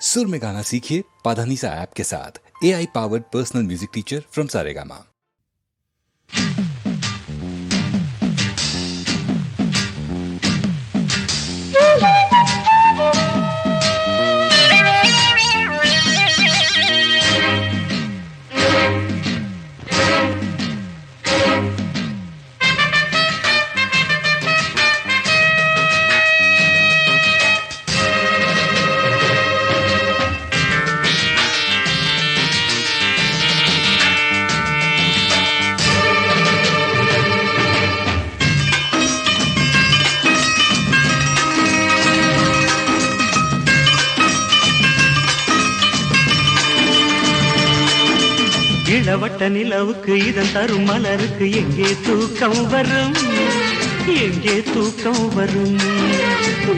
सुर में गाना सीखिए पाधानीसा ऐप के साथ। AI powered personal music teacher from Saregama. இளவட்ட நிலவுக்கு இதன் தரும் மலருக்கு எங்கே தூக்கம் வரும், எங்கே தூக்கம் வரும்.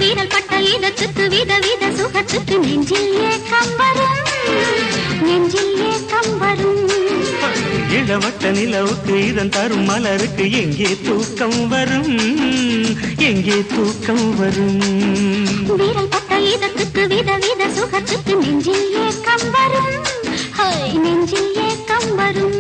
வீரல் பட்ட இதத்துக்கு விதவித சுகத்துக்கு நெஞ்சில் ஏக்கம் வரும், நெஞ்சில் ஏக்கம் வரும். இளவட்ட நிலவுக்கு இதன் தரும் மலருக்கு எங்கே தூக்கம் வரும், எங்கே தூக்கம் வரும். வீரல் பட்ட இதத்துக்கு விதவித சுகத்துக்கு நெஞ்சில் ஏக்கம் வரும், நெஞ்சில் ஏக்கம் வரும்.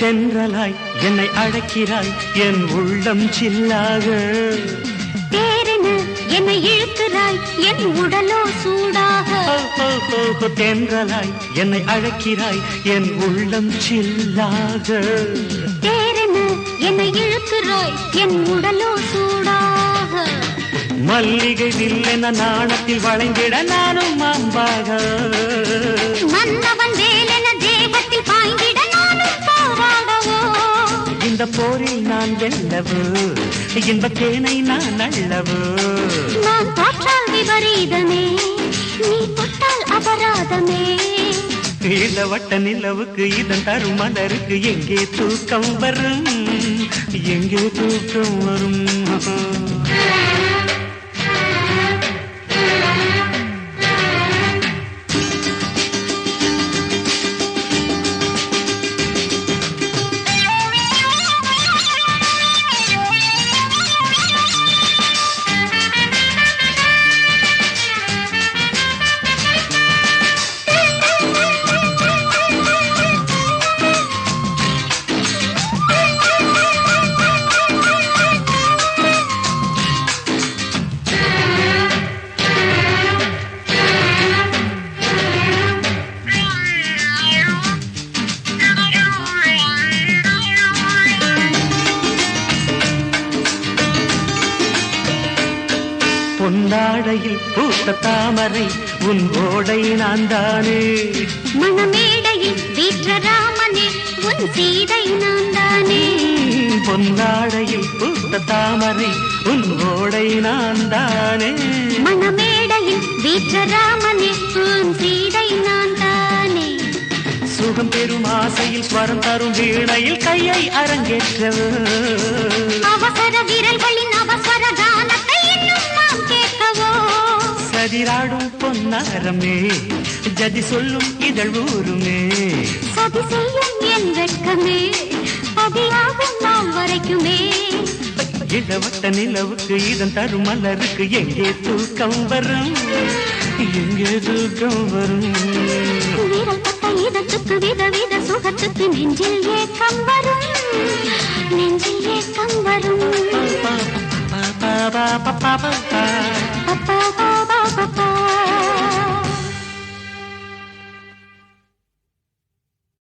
தென்றலாய் என்னை அழைக்கிறாய், என் உள்ளம் சில்லாக. தேரென என்னை இழுக்கிறாய், என் உடலோ சூடாக. தென்றலாய் என்னை அழைக்கிறாய், என் உள்ளம் சில்லாக. தேரென என்னை இழுக்கிறாய், என் உடலோ சூடாக. மல்லிகை வில்லென நாணத்தில் வளைந்திட நானும் மாம்பாக. மன்னவன் வேலென தேகத்தில் பாய்ந்திட நானும் போராடவோ. இந்த போரில் நான் வெல்லவோ, இன்பத்தேனை நான் அள்ளவோ. நான் தோற்றால் விபரீதமே, நீ தொட்டால் அபராதமே. இளவட்ட நிலவுக்கு இதன் தரும் மலருக்கு எங்கே தூக்கம் வரும், எங்கே தூக்கம் வரும். பொன்னாடையில் பூத்த தாமரை உன் ஓடை நான் தானே. மணமேடையில் வீற்ற ராமனே, உன் சீதை நான் தானே. பொன்னாடையில் பூத்த தாமரை உன் ஓடை நான் தானே. மணமேடையில் வீற்ற ராமனே, உன் சீதை நான் தானே. சுகம் பெறும் ஆசையில் ஸ்வரம் தரும் வீணையில் கையை அரங்கேற்றவோ. அவசர விரல்களின் அவசர கானத்தை இன்னும் நாம் கேட்கவோ. சதிராடும் பொன்னாரமே, ஜதி சொல்லும் இதழ் ஊருமே. சதி செய்யும் என் வெட்கமே, பதியாகும் நாள் வரைக்குமே. இளவட்ட நிலவுக்கு இதன் தரும் மலருக்கு எங்கே தூக்கம் வரும், எங்கே தூக்கம் வரும். வீரல் பட்ட இதத்துக்கு விதவித சுகத்துக்கு நெஞ்சில் ஏக்கம் வரும், நெஞ்சில் ஏக்கம் வரும்.